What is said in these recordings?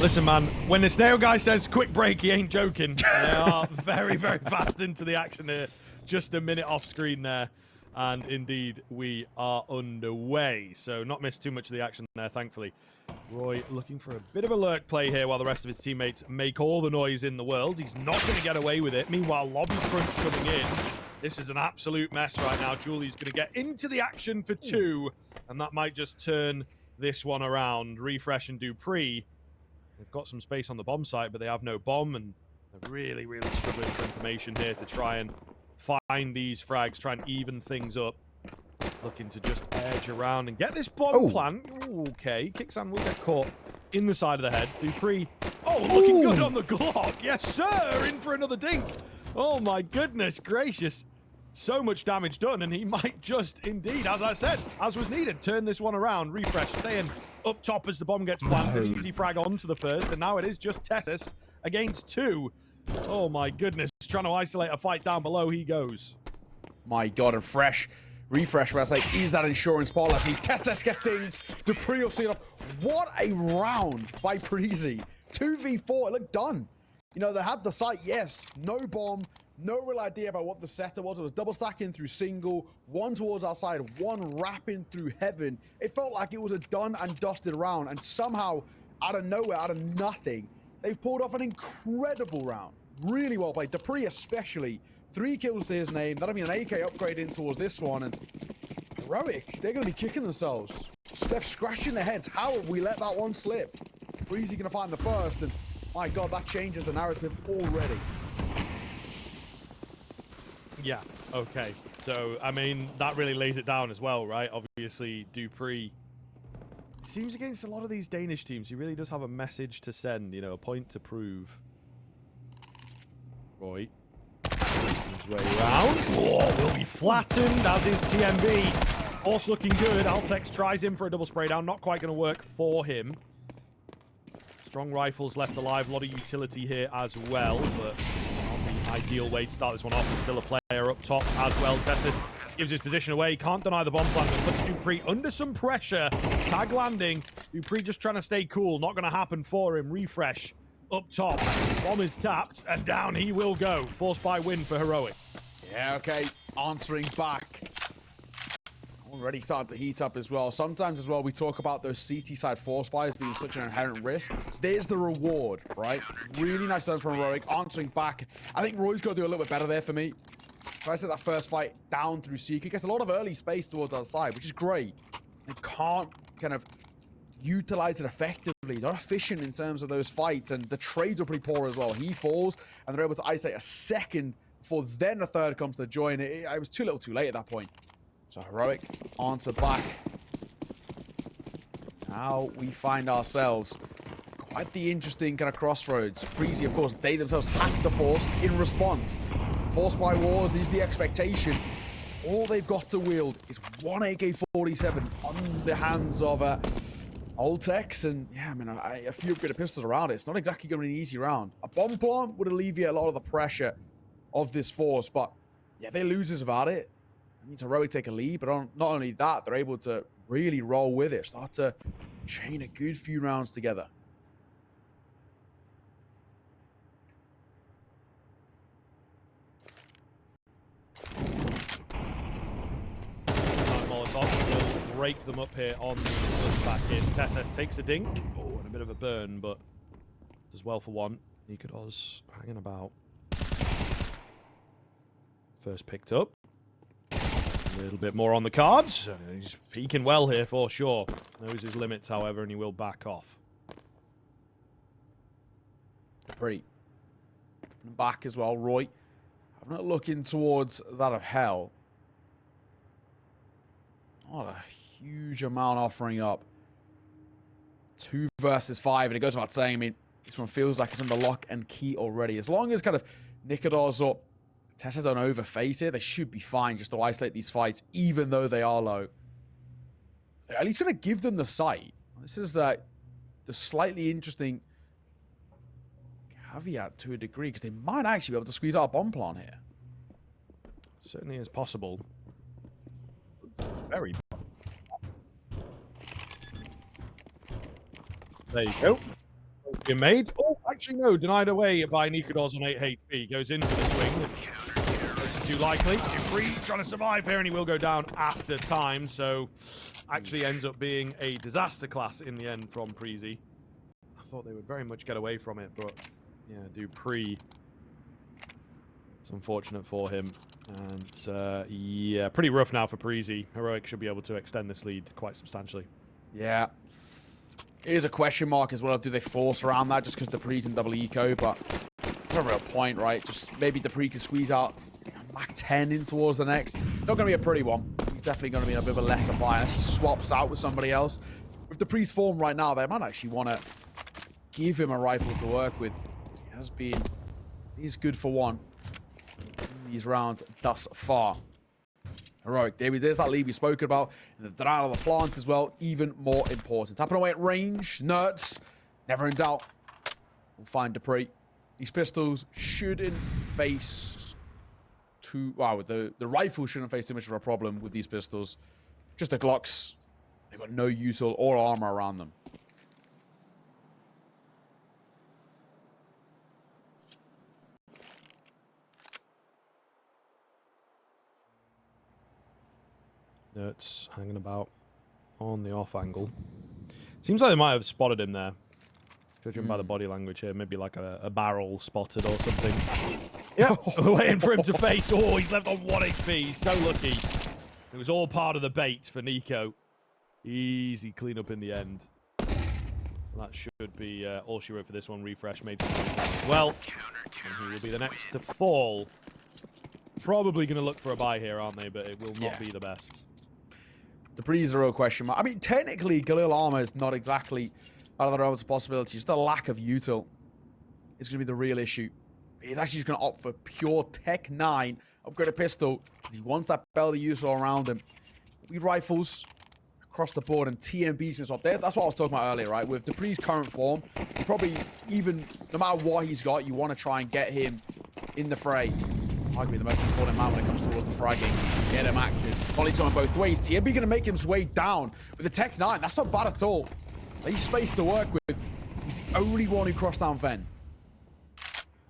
Listen, man, when the snail guy says quick break, he ain't joking. They are very, very fast into the action here. Just a minute off screen there. And indeed, we are underway. So not missed too much of the action there, thankfully. roeJ looking for a bit of a lurk play here while the rest of his teammates make all the noise in the world. He's not going to get away with it. Meanwhile, lobby crunch coming in. This is an absolute mess right now. Julie's going to get into the action for 2. And that might just turn this one around. Refresh and Dupree. They've got some space on the bomb site, but they have no bomb. And they're really, really struggling for information here to try and find these frags, try and even things up. Looking to just edge around and get this bomb plant. Ooh, okay, kyxsan will get caught in the side of the head. Dupree, looking good on the Glock. Yes, sir, in for another dink. Oh, my goodness gracious. So much damage done, and he might just, indeed, as I said, as was needed, turn this one around. Refresh, staying up top as the bomb gets planted. Easy frag onto the first, and now it is just Tessus against 2. Oh, my goodness. Trying to isolate a fight down below, he goes. My God, and refresh, where I was like, is that insurance policy? Tessus gets dinged. Dupree will see it off. What a round by Preasy. 2v4, it looked done. You know, they had the site, yes, no bomb, no real idea about what the setup was. It was double stacking through single, one towards our side, one wrapping through heaven. It felt like it was a done and dusted round, and somehow, out of nowhere, out of nothing, they've pulled off an incredible round. Really well played. Dupree especially. 3 kills to his name. That'll be an AK upgrade in towards this one. And roeJ, they're going to be kicking themselves. They're scratching their heads. How have we let that one slip? Preasy going to find the first. And my God, that changes the narrative already. Yeah, okay. So, I mean, that really lays it down as well, right? Obviously, Dupree seems against a lot of these Danish teams. He really does have a message to send, you know, a point to prove. roeJ. His way around. Oh, will be flattened, as is TMB. Also looking good. Altex tries him for a double spray down. Not quite going to work for him. Strong rifles left alive. A lot of utility here as well, but not the ideal way to start this one off. There's still a player up top as well. Tessus gives his position away. Can't deny the bomb plant. Puts Dupree under some pressure. Tag landing. Dupree just trying to stay cool. Not going to happen for him. Refresh. Up top, bomb is tapped, and down he will go. Force by win for roeJ. Yeah, okay. Answering back. Already starting to heat up as well. Sometimes as well, we talk about those CT side force buys being such an inherent risk. There's the reward, right? Really nice turn from roeJ. Answering back. I think roeJ's got to do a little bit better there for me. So I said that first fight down through Seeker. Gets a lot of early space towards our side, which is great. They can't kind of utilize it effectively. Not efficient in terms of those fights, and the trades are pretty poor as well. He falls, and they're able to isolate a second before then a third comes to join. It was too little too late at that point. So roeJ answer back. Now we find ourselves quite the interesting kind of crossroads. Preasy, of course, they themselves have to force in response. Force by wars is the expectation. All they've got to wield is one AK-47 on the hands of Altex, and yeah, I mean, a few bit of pistols around it. It's not exactly going to be an easy round. A bomb plant would alleviate a lot of the pressure of this force, but yeah, they lose without it. That means roeJ take a lead, but not only that, they're able to really roll with it, start to chain a good few rounds together. Molotov will break them up here on the back in. Tessus takes a dink. Oh, and a bit of a burn, but does well for one. nicoodoz hanging about. First picked up. A little bit more on the cards. He's peeking well here for sure. Knows his limits, however, and he will back off. Pretty. Back as well, roeJ. I'm not looking towards that of hell. Not a huge amount offering up. 2 versus 5, and it goes without saying, I mean, this one feels like it's under lock and key already. As long as kind of nicoodoz or Tessus don't overface it, they should be fine just to isolate these fights, even though they are low. They're at least going to give them the sight. This is the slightly interesting caveat to a degree, because they might actually be able to squeeze out a bomb plant here. Certainly is possible. Very. There you go. being made. Oh, actually, no. Denied away by nicoodoz on 8 HP. Goes into the swing. Too likely. dupreeh trying to survive here, and he will go down after time. So, actually ends up being a disaster class in the end from Preasy. I thought they would very much get away from it, but yeah, dupreeh. It's unfortunate for him. And yeah, pretty rough now for Preasy. Heroic should be able to extend this lead quite substantially. Yeah. Here's a question mark as well. Do they force around that just because dupreeh's in double eco? But it's not a real point, right? Just maybe dupreeh can squeeze out Mach 10 in towards the next. Not going to be a pretty one. He's definitely going to be in a bit of a lesser buy unless he swaps out with somebody else. With dupreeh's form right now, they might actually want to give him a rifle to work with. He's good for one in these rounds thus far. Heroic, there's that lead we spoke about. And the denial of the plant as well, even more important. Tapping away at range, Nerds, never in doubt. We'll find dupreeh. These pistols shouldn't face too... Wow, the rifle shouldn't face too much of a problem with these pistols. Just the Glocks. They've got no util or armor around them. Nerds hanging about on the off angle. Seems like they might have spotted him there. Judging by the body language here, maybe like a barrel spotted or something. Yeah, waiting for him to face. Oh, he's left on 1 HP. He's so lucky. It was all part of the bait for Nico. Easy cleanup in the end. So that should be all she wrote for this one. Refresh made some noise as well. And he will be the next to fall. Probably going to look for a buy here, aren't they? But it will not be the best. dupreeh's a real question mark. I mean, technically, Galil armor is not exactly out of the realms of possibilities. The lack of util is going to be the real issue. He's actually just going to opt for pure Tech 9 upgraded pistol because he wants that belly util around him. We rifles across the board and TMBs and stuff. That's what I was talking about earlier, right? With dupreeh's current form, probably even no matter what he's got, you want to try and get him in the fray. Arguably the most important man when it comes towards the fragging. Get him active. Volley to him both ways. TMB going to make him his way down with the Tech 9. That's not bad at all. He's space to work with. He's the only one who crossed down Ven.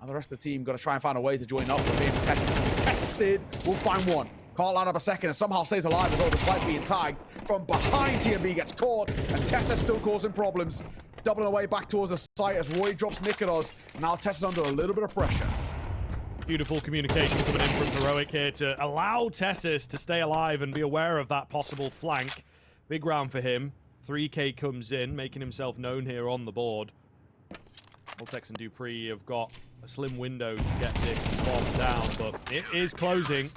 And the rest of the team got to try and find a way to join up with him. Tested. We'll find one. Can't line up a second and somehow stays alive as well despite being tagged. From behind, TMB gets caught and Tessa still causing problems. Doubling away back towards the site as roeJ drops nicoodoz. Now Tessa's under a little bit of pressure. Beautiful communication coming in from Heroic here to allow Tessis to stay alive and be aware of that possible flank. Big round for him. 3K comes in, making himself known here on the board. Voltex and dupreeh have got a slim window to get this bomb down, but it is closing.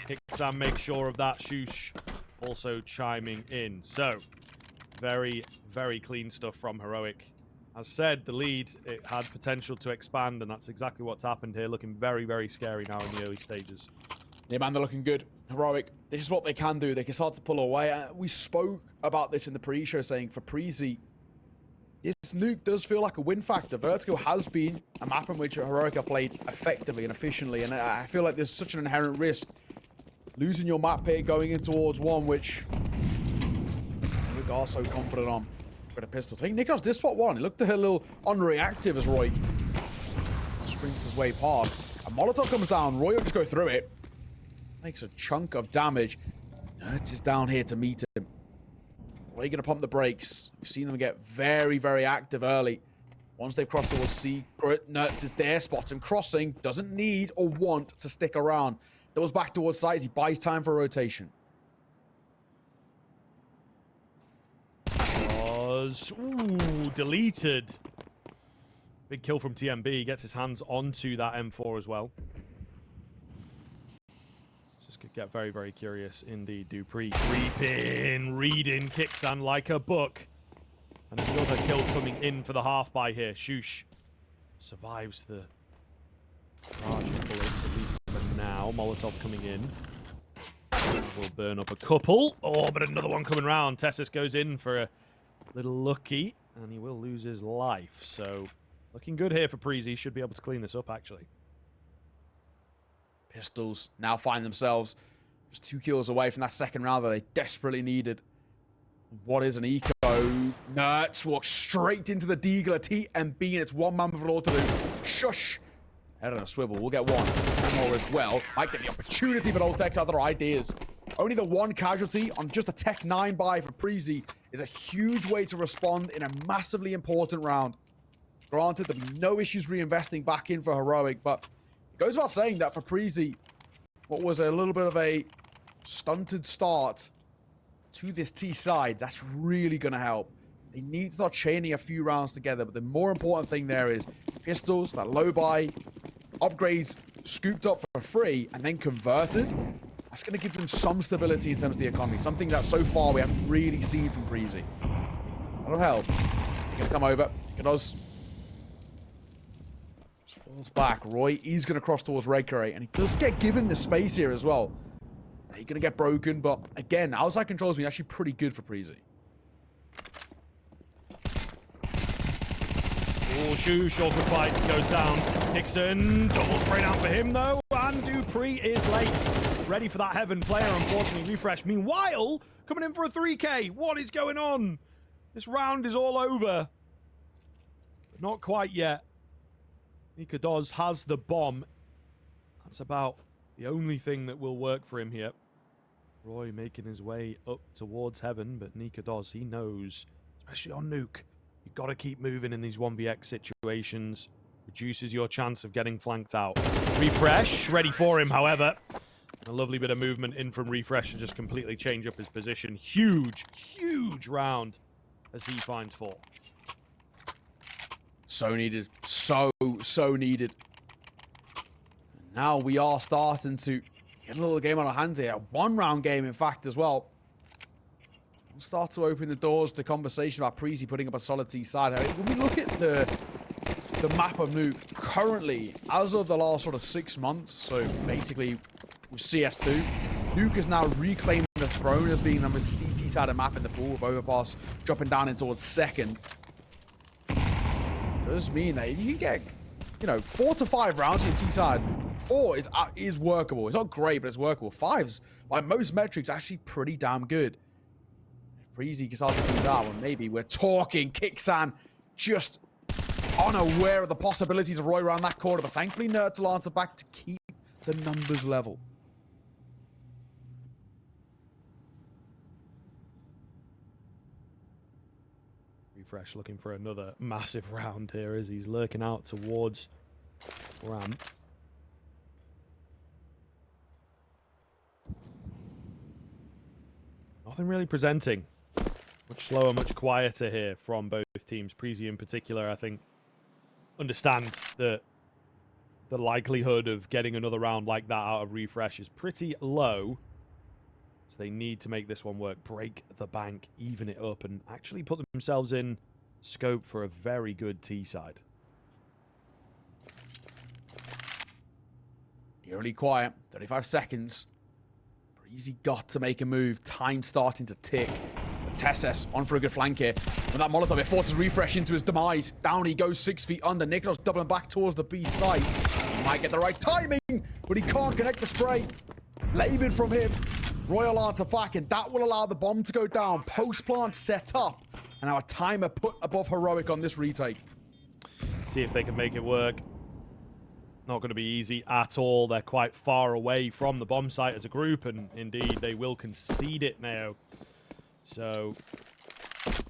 kyxsan makes sure of that. sjuush also chiming in. So, very, very clean stuff from Heroic. As said, the lead, it had potential to expand, and that's exactly what's happened here. Looking very, very scary now in the early stages. Yeah, man, they're looking good. Heroic, this is what they can do. They can start to pull away. We spoke about this in the pre-show, saying for Preasy, this nuke does feel like a win factor. Vertigo has been a map in which Heroic have played effectively and efficiently, and I feel like there's such an inherent risk. Losing your map here going in towards one, which we are so confident on. Got a pistol. I think nicoodoz did spot one. He looked a little unreactive as roeJ sprints his way past. A Molotov comes down. roeJ will just go through it. Makes a chunk of damage. Nerds is down here to meet him. roeJ going to pump the brakes. We've seen them get very, very active early. Once they've crossed towards secret, Nerds is there, spots him crossing. Doesn't need or want to stick around. Doubles back towards site as he buys time for rotation. Ooh, deleted. Big kill from TMB. Gets his hands onto that M4 as well. Just could get very, very curious indeed. dupreeh creeping, reading kyxsan like a book. And another kill coming in for the half by here. sjuush survives the charge of bullets, at least for now. Molotov coming in. Will burn up a couple. Oh, but another one coming round. Tessis goes in for a little lucky, and he will lose his life. So, looking good here for Preasy. Should be able to clean this up, actually. Pistols now find themselves just 2 kills away from that second round that they desperately needed. What is an eco? go. Nuts walks straight into the Deagler TMB, and it's one man for all to do. Shush. Head on a swivel. We'll get one. And more as well. Might get the opportunity, but Ultek's have other ideas. Only the one casualty on just a Tech 9 buy for Preasy is a huge way to respond in a massively important round. Granted, there'll be no issues reinvesting back in for Heroic, but it goes without saying that for Preasy, what was a little bit of a stunted start to this T side, that's really going to help. They need to start chaining a few rounds together, but the more important thing there is pistols, that low buy, upgrades scooped up for free, and then converted. That's going to give them some stability in terms of the economy, something that so far we haven't really seen from Preasy. That'll help. He's going to come over. nicoodoz just falls back. roeJ is going to cross towards roeJ, and he does get given the space here as well. He's going to get broken, but again, outside control has been actually pretty good for Preasy. Oh, sjuush also fight goes down. kyxsan, double spray down for him though, and dupreeh is late. Ready for that heaven player, unfortunately. Refresh. Meanwhile, coming in for a 3K. What is going on? This round is all over. But not quite yet. nicoodoz has the bomb. That's about the only thing that will work for him here. roeJ making his way up towards heaven, but nicoodoz, he knows, especially on Nuke, you've got to keep moving in these 1vx situations. Reduces your chance of getting flanked out. Refresh, ready for him, however. A lovely bit of movement in from Refresh to just completely change up his position. Huge, huge round as he finds 4. So needed. So needed. Now we are starting to get a little game on our hands here. 1-round game, in fact, as well. We'll start to open the doors to conversation about Preasy putting up a solid T side. When we look at the map of Nuke, currently, as of the last sort of 6 months, so basically with CS2, Nuke has now reclaimed the throne as being number CT side of map in the pool, with Overpass dropping down in towards second. Does mean that you can get, you know, 4 to 5 rounds on your T side. 4 is workable. It's not great, but it's workable. 5's, by most metrics, actually pretty damn good. If Preasy can start to do that one, maybe we're talking kyxsan just unaware of the possibilities of roeJ around that corner, but thankfully Nert will answer back to keep the numbers level. Refresh looking for another massive round here as he's lurking out towards ramp. Nothing really presenting. Much slower, much quieter here from both teams. Preasy in particular, I think, understand that the likelihood of getting another round like that out of Refresh is pretty low. So they need to make this one work, break the bank, even it up, and actually put themselves in scope for a very good T side. Eerily quiet, 35 seconds. Preasy got to make a move. Time starting to tick. TeSeS on for a good flank here. And that Molotov, it forces Refresh into his demise. Down he goes 6 feet under. nicoodoz doubling back towards the B site. He might get the right timing, but he can't connect the spray. Labored from him. roeJ answer back, and that will allow the bomb to go down. Post plant set up, and our timer put above Heroic on this retake. See if they can make it work. Not going to be easy at all. They're quite far away from the bomb site as a group, and indeed they will concede it now. So,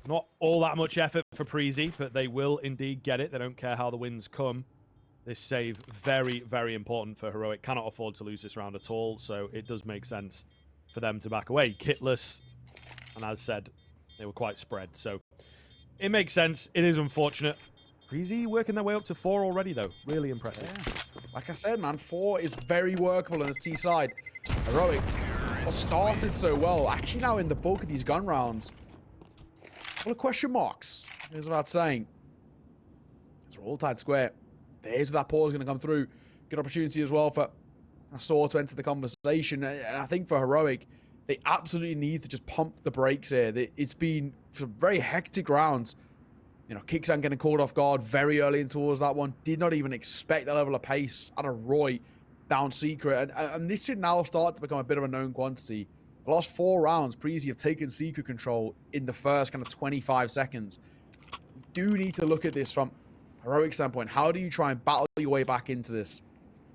not all that much effort for Preasy, but they will indeed get it. They don't care how the wins come. This save, very, very important for Heroic. Cannot afford to lose this round at all, so it does make sense for them to back away. Kitless, and as said, they were quite spread, so it makes sense. It is unfortunate. Preasy working their way up to 4 already, though. Really impressive. Yeah. Like I said, man, 4 is very workable on the T side. Heroic started so well. Actually, now in the bulk of these gun rounds, full of question marks. Here's about saying. It's all tied square. There's where that pause going to come through. Good opportunity as well for Saw to enter the conversation. And I think for Heroic, they absolutely need to just pump the brakes here. It's been some very hectic rounds. You know, kyxsan getting caught off guard very early in towards that one. Did not even expect that level of pace out of roeJ down secret. And this should now start to become a bit of a known quantity. The last 4 rounds, Preasy have taken secret control in the first kind of 25 seconds. You do need to look at this from a heroic standpoint. How do you try and battle your way back into this?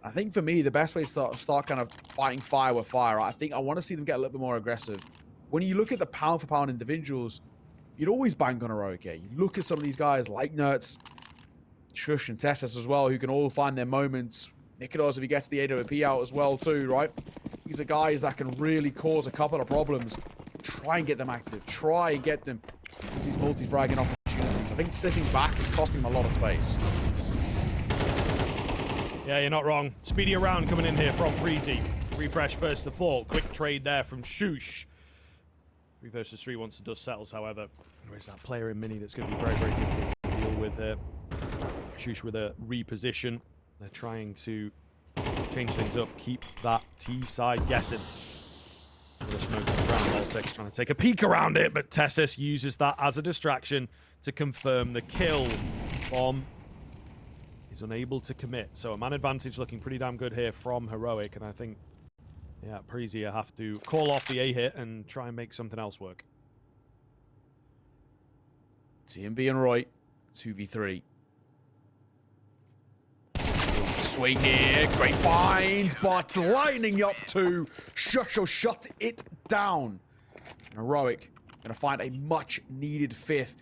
I think for me, the best way to start kind of fighting fire with fire, I think I want to see them get a little bit more aggressive. When you look at the pound-for-pound individuals, you'd always bank on heroic here. You look at some of these guys like Nerds, sjuush, and Tessus as well, who can all find their moments. nicoodoz, if he gets the AWP out as well too, right? These are guys that can really cause a couple of problems. Try and get them active. Try and get them these multi-fragging opportunities. I think sitting back is costing them a lot of space. Yeah, you're not wrong. Speedy round coming in here from Preasy. Refresh first to 4. Quick trade there from sjuush. 3 versus 3 once the dust settles, however. Where's that player in mini that's going to be very, very difficult to deal with here? sjuush with a reposition. They're trying to change things up, keep that T side guessing. The smoke around Voltex trying to take a peek around it, but Tessus uses that as a distraction to confirm the kill. Bomb is unable to commit. So a man advantage looking pretty damn good here from heroic, and I think, yeah, Preasy have to call off the A hit and try and make something else work. TMB and roeJ, 2v3. Swing here, great find, but lining up to sjuush will shut it down. And heroic gonna find a much needed 5th.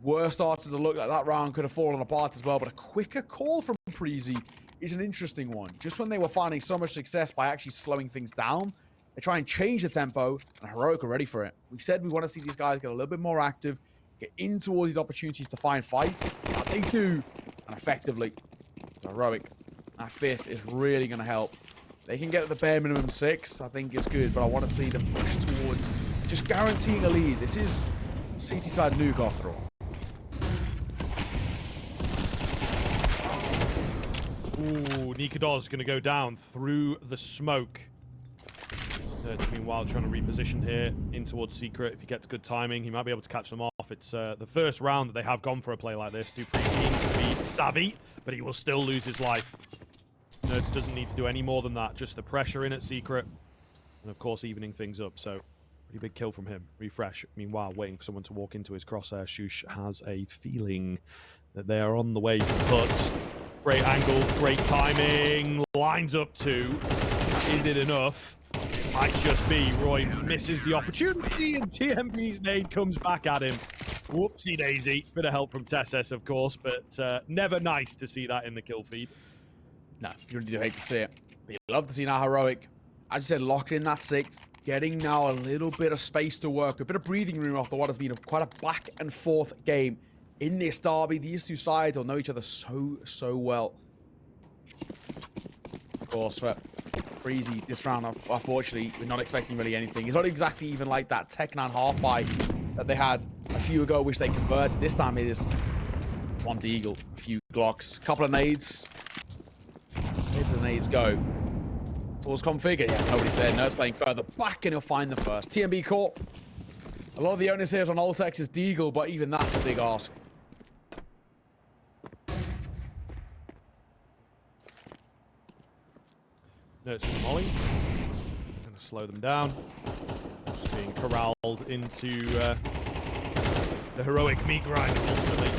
Worst starters to look like that round could have fallen apart as well, but a quicker call from Preasy is an interesting one. Just when they were finding so much success by actually slowing things down, they try and change the tempo, and heroic are ready for it. We said we want to see these guys get a little bit more active, get into all these opportunities to find fights. Now they do, and effectively. So heroic, that 5th is really going to help. They can get at the bare minimum 6, I think it's good, but I want to see them push towards just guaranteeing a lead. This is CT side Nuke after all. Ooh, nicoodoz going to go down through the smoke. Meanwhile, trying to reposition here in towards secret. If he gets good timing, he might be able to catch them off. It's the first round that they have gone for a play like this. Dupree seems to be savvy, but he will still lose his life. Nerds doesn't need to do any more than that. Just the pressure in at secret, and of course evening things up. So pretty big kill from him. Refresh. Meanwhile, waiting for someone to walk into his crosshair. sjuush has a feeling that they are on the way to put. Great angle, great timing. Lines up 2. Is it enough? Might just be. roeJ misses the opportunity, and TMB's nade comes back at him. Whoopsie daisy. Bit of help from Tessus, of course, but never nice to see that in the kill feed. No, you really do hate to see it. But you love to see now heroic. As you said, locking in that 6th, getting now a little bit of space to work, a bit of breathing room after what has been quite a back and forth game in this derby. These two sides will know each other so well. Of course, for Preasy this round, unfortunately, we're not expecting really anything. It's not exactly even like that Teknan half buy that they had a few ago, which they converted. This time it is one deagle, a few Glocks, a couple of nades. Where do the nades go? Towards configure. Yeah, nobody's there. Nerds playing further back, and he'll find the first. TMB caught. A lot of the onus here is on Altex's deagle, but even that's a big ask. Nerds from the molly. Going to slow them down. Just being corralled into the heroic meat grinder ultimately.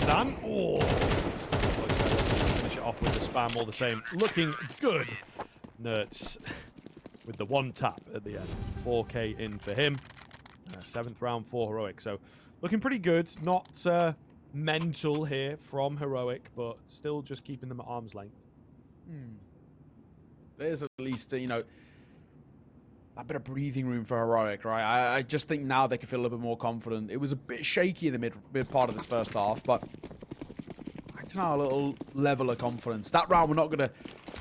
kyxsan. Oh! Finish it off with the spam all the same. Looking good. Nerds with the 1 tap at the end. 4K in for him. 7th round for heroic. So looking pretty good. Not mental here from heroic, but still just keeping them at arm's length. There's at least, you know, a bit of breathing room for heroic, right? I just think now they can feel a little bit more confident. It was a bit shaky in the mid part of this first half, but I don't know, a little level of confidence. That round we're not going to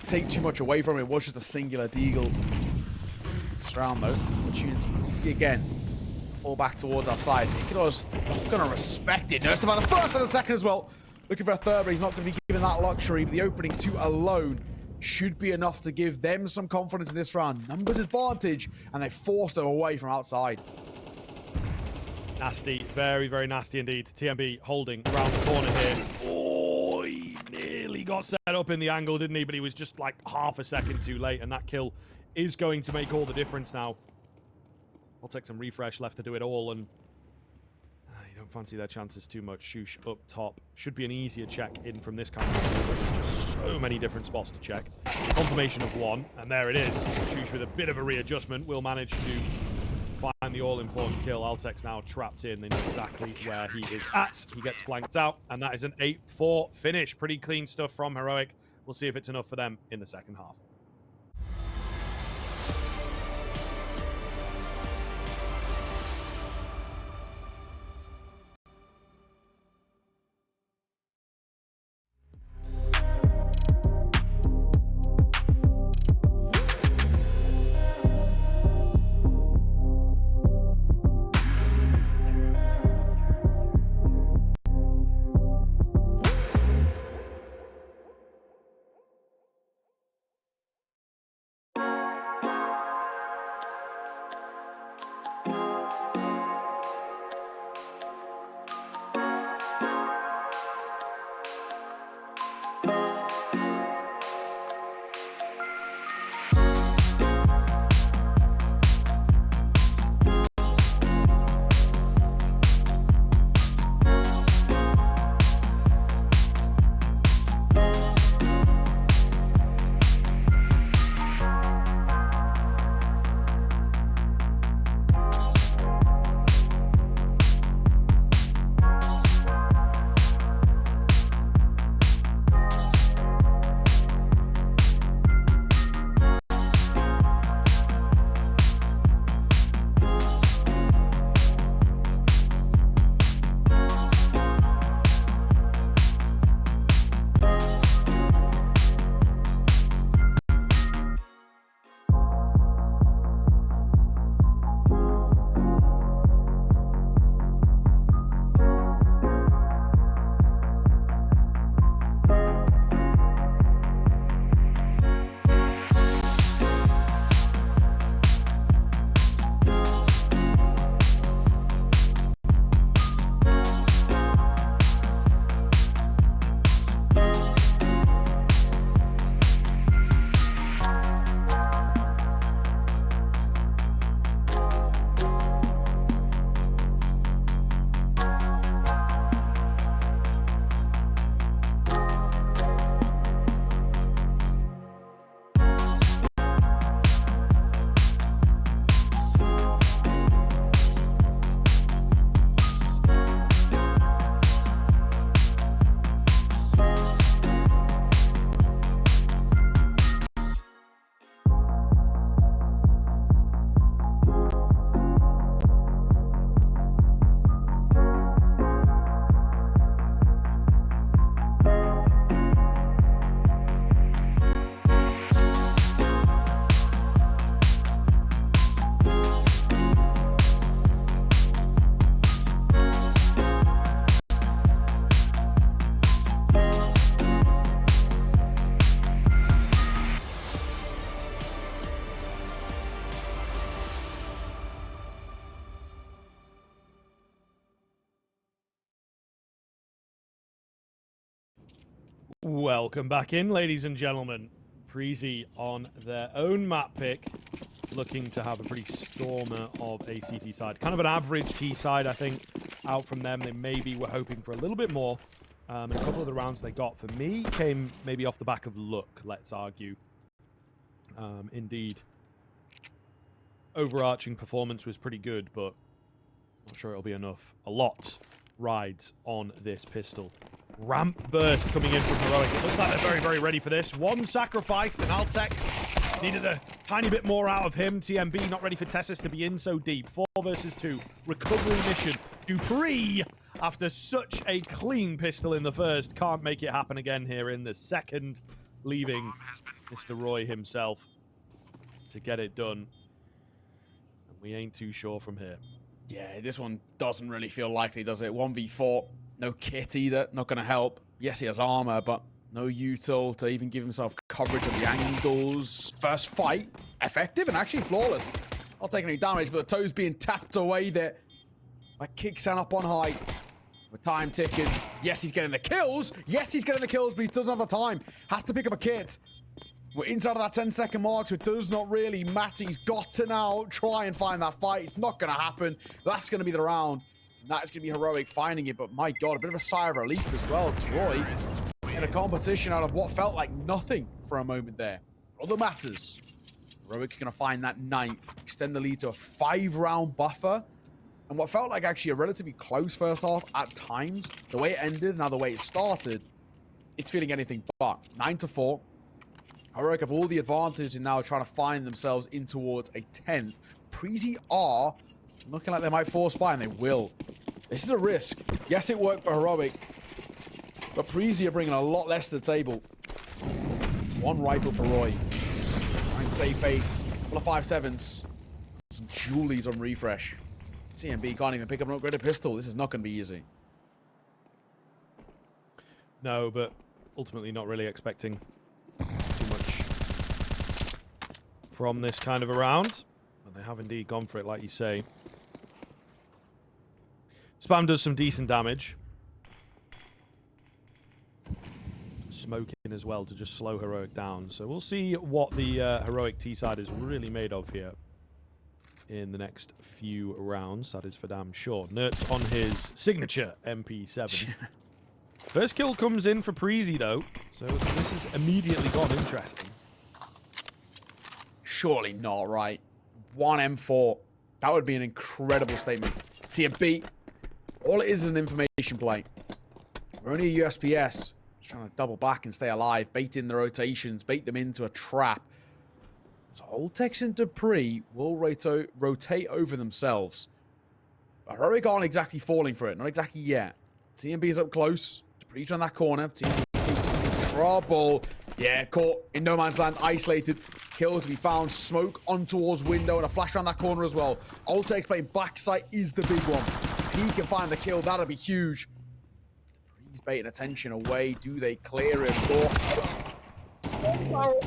take too much away from it. It was just a singular deagle. This round, though, opportunity. See again. Fall back towards our side. nicoodoz going to respect it. Just about the first and the second as well. Looking for a third, but he's not going to be given that luxury. But the opening 2 alone should be enough to give them some confidence in this round. Numbers advantage, and they forced them away from outside. Nasty. Very, very nasty indeed. TMB holding round the corner here. Oh, he nearly got set up in the angle, didn't he? But he was just like half a second too late, and that kill is going to make all the difference now. I'll take some refresh left to do it all, and you don't fancy their chances too much. sjuush up top. Should be an easier check in from this kind of There's just so many different spots to check. Confirmation of one, and there it is. sjuush with a bit of a readjustment will manage to find the all-important kill. Altec's now trapped in. They know exactly where he is at. He gets flanked out, and that is an 8-4 finish. Pretty clean stuff from heroiC. We'll see if it's enough for them in the second half. Welcome back in, ladies and gentlemen. Preasy on their own map pick, looking to have a pretty stormer of a CT side. Kind of an average T side, I think, out from them. They maybe were hoping for a little bit more. And a couple of the rounds they got, for me, came maybe off the back of luck, let's argue. Indeed. Overarching performance was pretty good, but not sure it'll be enough. A lot rides on this pistol. Ramp burst coming in from heroiC. It looks like they're very, very ready for this. One sacrificed, and Altec needed a tiny bit more out of him. TMB not ready for Tessus to be in so deep. 4 versus 2. Recovery mission. dupreeh, after such a clean pistol in the first, can't make it happen again here in the second, leaving Mr. roeJ himself to get it done. And we ain't too sure from here. Yeah, this one doesn't really feel likely, does it? 1v4. No kit either, not going to help. Yes, he has armor, but no util to even give himself coverage of the angles. First fight, effective and actually flawless. Not taking any damage, but the toes being tapped away there by kyxsan up on high. With time ticking. Yes, he's getting the kills. Yes, he's getting the kills, but he doesn't have the time. Has to pick up a kit. We're inside of that 10-second mark, so it does not really matter. He's got to now try and find that fight. It's not going to happen. That's going to be the round. And that's going to be Heroic finding it. But my God, a bit of a sigh of relief as well. It's Roy in a competition out of what felt like nothing for a moment there. Other matters. Heroic going to find that 9th, extend the lead to a 5-round buffer. And what felt like actually a relatively close first half at times, the way it ended, now the way it started, it's feeling anything but. 9-4. Heroic have all the advantage in now trying to find themselves in towards a 10th. Preasy are looking like they might force by, and they will. This is a risk. Yes, it worked for Heroic, but Preasy are bringing a lot less to the table. 1 rifle for Roy. Try and save face. Couple of 5.7s. Some Julies on refresh. CMB can't even pick up an upgraded pistol. This is not going to be easy. No, but ultimately not really expecting too much from this kind of a round. But they have indeed gone for it, like you say. Spam does some decent damage. Smoking as well to just slow Heroic down. So we'll see what the Heroic T-side is really made of here in the next few rounds. That is for damn sure. Nert's on his signature MP7. First kill comes in for Preasy, though. So this has immediately got interesting. Surely not, right? 1 M4. That would be an incredible statement. TMB. All it is an information play. We're only a USPS. Just trying to double back and stay alive. Bait in the rotations. Bait them into a trap. So Oltex and Dupree will rotate over themselves. But Heroic aren't exactly falling for it. Not exactly yet. TMB is up close. Dupree's on that corner. TMB in trouble. Yeah, caught in no man's land. Isolated. Kill to be found. Smoke on towards window and a flash around that corner as well. Oltex playing backside is the big one. If he can find the kill, that'll be huge. Dupree's baiting attention away. Do they clear him? No.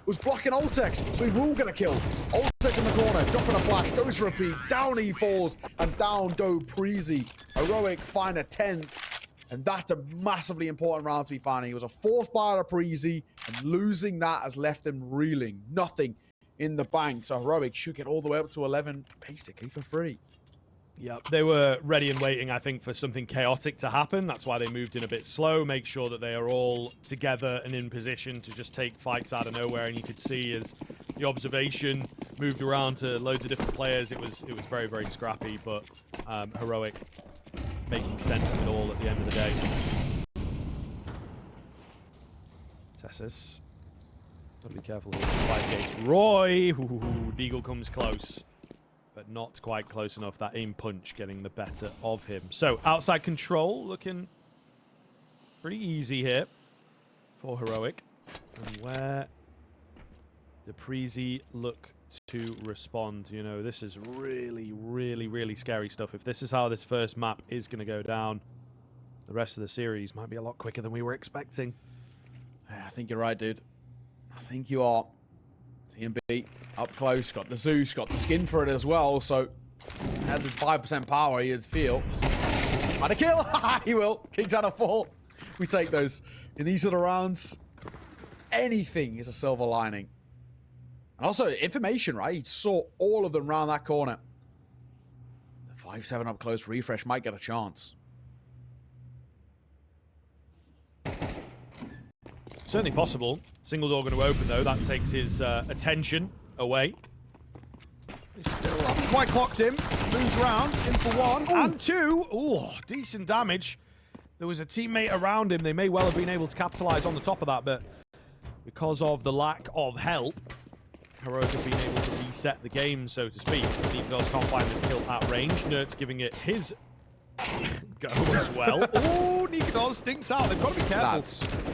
Was blocking Oltex, so he will get a kill. Oltex in the corner, dropping a flash, goes for a peek, down he falls, and down go Preasy. Heroic find a 10th, and that's a massively important round to be finding. It was a 4th buy of Preasy, and losing that has left them reeling. Nothing in the bank, so Heroic should get all the way up to 11, basically for free. Yeah, they were ready and waiting, I think, for something chaotic to happen. That's why they moved in a bit slow, make sure that they are all together and in position to just take fights out of nowhere. And you could see as the observation moved around to loads of different players, it was very, very scrappy, but Heroic making sense of it all at the end of the day. Tessus. Gotta be careful here. 5 gates. Roy! Ooh, Deagle comes close, but not quite close enough. That aim punch getting the better of him. So, outside control looking pretty easy here for Heroic. And where the Preasy look to respond. You know, this is really, really, really scary stuff. If this is how this first map is going to go down, the rest of the series might be a lot quicker than we were expecting. I think you're right, dude. I think you are. TMB up close, got the sjuush, got the skin for it as well, so has 5% power, you'd feel. And a kill! He will! kyxsan a fall. We take those. In these sort of rounds, anything is a silver lining. And also, information, right? He saw all of them round that corner. The 5-7 up close refresh might get a chance. Certainly possible. Single door going to open, though. That takes his attention away. He's still haven't quite clocked him. Moves around. In for 1 and 2. Ooh, decent damage. There was a teammate around him. They may well have been able to capitalize on the top of that, but because of the lack of help, Heroic have been able to reset the game, so to speak. nicoodoz can't find this kill at range. Nert's giving it his go as well. Oh, nicoodoz stinks out. They've got to be careful.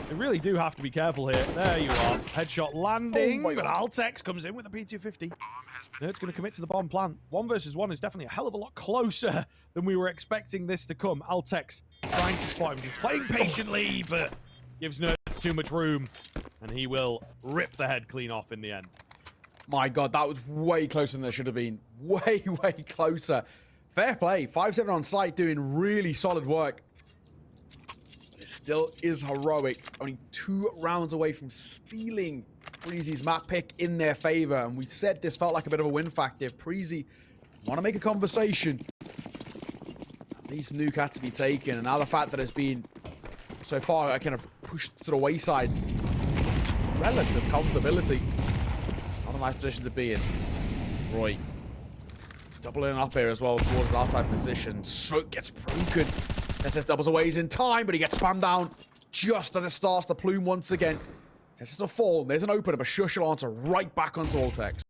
They really do have to be careful here. There you are. Headshot landing, but Altex comes in with a P250. Nert's going to commit to the bomb plant. 1 versus 1 is definitely a hell of a lot closer than we were expecting this to come. Altex trying to spot him. He's playing patiently, but gives Nert's too much room, and he will rip the head clean off in the end. My God, that was way closer than there should have been. Way, way closer. Fair play. 5-7 on site doing really solid work. It still is heroic. Only 2 rounds away from stealing Preasy's map pick in their favor. And we said this felt like a bit of a win factor. If Preasy want to make a conversation, at least Nuke had to be taken. And now the fact that it's been so far kind of pushed to the wayside. Relative comfortability. Not a nice position to be in. roeJ doubling up here as well towards our side position. Smoke gets broken. Testis doubles away, he's in time, but he gets spammed down just as it starts to plume once again. Testis will fall. There's an opener, but sjuush will answer right back onto Ultex.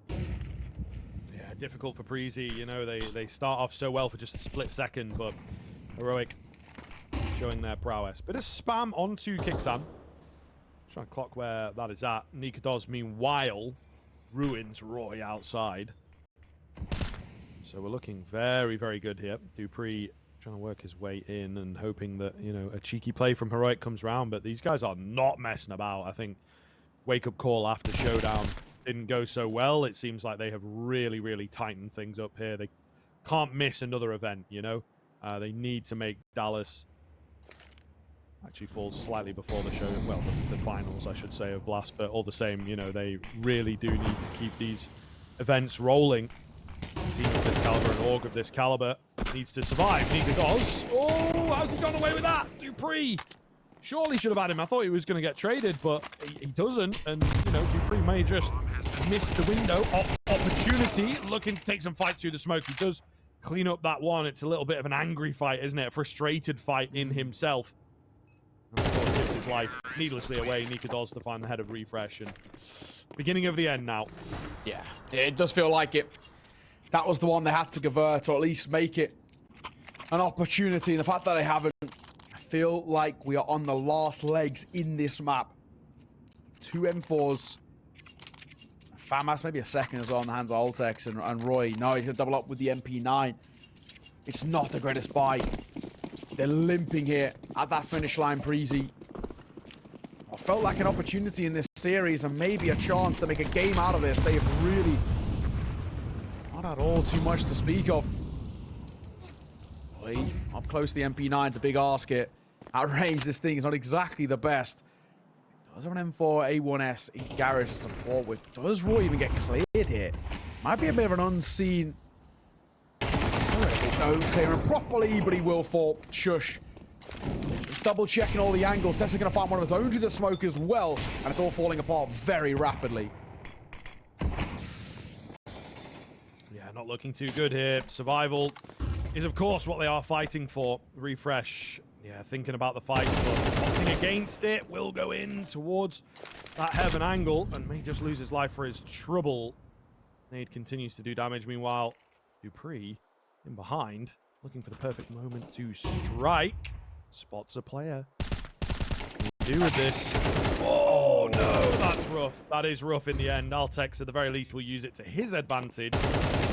Yeah, difficult for Preasy. You know, they start off so well for just a split second, but heroic showing their prowess. Bit of spam onto kyxsan. Trying to clock where that is at. nicoodoz, meanwhile, ruins roeJ outside. So we're looking very, very good here. dupreeh trying to work his way in and hoping that, you know, a cheeky play from heroic comes round, but these guys are not messing about. I think wake-up call after showdown didn't go so well. It seems like they have really, really tightened things up here. They can't miss another event, you know? They need to make Dallas actually falls slightly before the show, well, the finals, I should say, of Blast, but all the same, you know, they really do need to keep these events rolling. A team of this caliber, an org of this caliber, needs to survive. nicoodoz. Oh, how's he gone away with that? dupreeh surely should have had him. I thought he was going to get traded, but he doesn't, and, you know, dupreeh may just miss the window of opportunity, looking to take some fight through the smoke. He does clean up that one. It's a little bit of an angry fight, isn't it? A frustrated fight in himself. And of course, gives his life needlessly away. nicoodoz to find the head of refresh, and beginning of the end now. Yeah, it does feel like it. That was the one they had to convert, or at least make it an opportunity. And the fact that they haven't, I feel like we are on the last legs in this map. 2 M4s. FAMAS, maybe a second as well in the hands of Ultex and roeJ. No, he's going to double up with the MP9. It's not the greatest buy. They're limping here at that finish line, Preasy. I felt like an opportunity in this series and maybe a chance to make a game out of this. They have really not at all too much to speak of. roeJ up close to the MP9's a big ask here. At range, this thing is not exactly the best. Does have an M4 A1S in garage to support with. Does roeJ even get cleared here? Might be a bit of an unseen. No, clear him properly, but he will fall. sjuush. Just double checking all the angles. Tessa's going to find one of his own through the smoke as well, and it's all falling apart very rapidly. Yeah, not looking too good here. Survival is, of course, what they are fighting for. Refresh. Yeah, thinking about the fight, but opting against it. Will go in towards that heaven angle and may just lose his life for his trouble. Nade continues to do damage. Meanwhile, dupreeh in behind, looking for the perfect moment to strike. Spots a player. What do we do with this? Oh, no, that's rough. That is rough in the end. Ultex, at the very least, will use it to his advantage.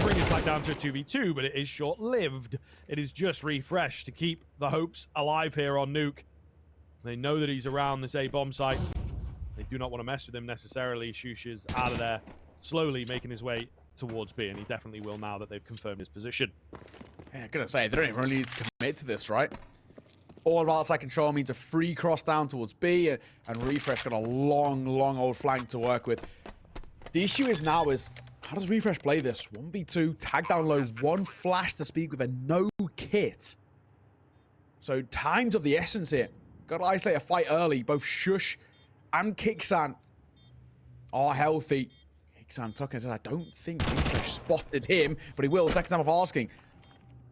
Bring it back down to a 2v2, but it is short-lived. It is just refresh to keep the hopes alive here on Nuke. They know that he's around this A-bomb site. They do not want to mess with him necessarily. sjuush is out of there, slowly making his way towards B, and he definitely will now that they've confirmed his position. Yeah, I'm gonna say, they don't even really need to commit to this, right? All of outside control means a free cross down towards B, and refresh got a long, long old flank to work with. The issue is now is, how does refresh play this? 1v2, tag down low, 1 flash to speak with a no kit. So time's of the essence here. Got to isolate a fight early. Both sjuush and kyxsan are healthy. kyxsan tucking said, I don't think refresh spotted him, but he will. Second time of asking.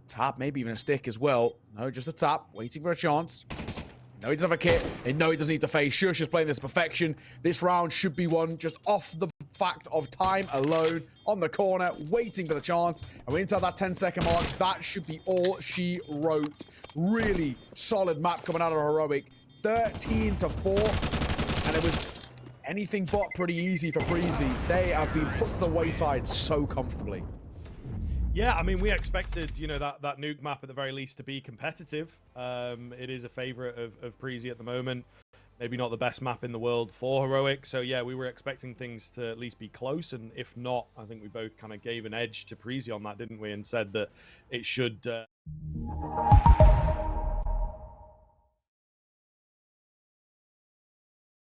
Tap, maybe even a stick as well. No, just a tap, waiting for a chance. No, he doesn't have a kit. They know he doesn't need to face. sjuush is playing this perfection. This round should be won just off the fact of time alone. On the corner, waiting for the chance. And we're inside that 10-second mark. That should be all she wrote. Really solid map coming out of heroic. 13-4. And it was anything but pretty easy for Preasy. They have been put to the wayside so comfortably. Yeah, I mean, we expected, you know, that Nuke map at the very least to be competitive. It is a favorite of Preasy at the moment. Maybe not the best map in the world for heroic. So, yeah, we were expecting things to at least be close. And if not, I think we both kind of gave an edge to Preasy on that, didn't we? And said that it should...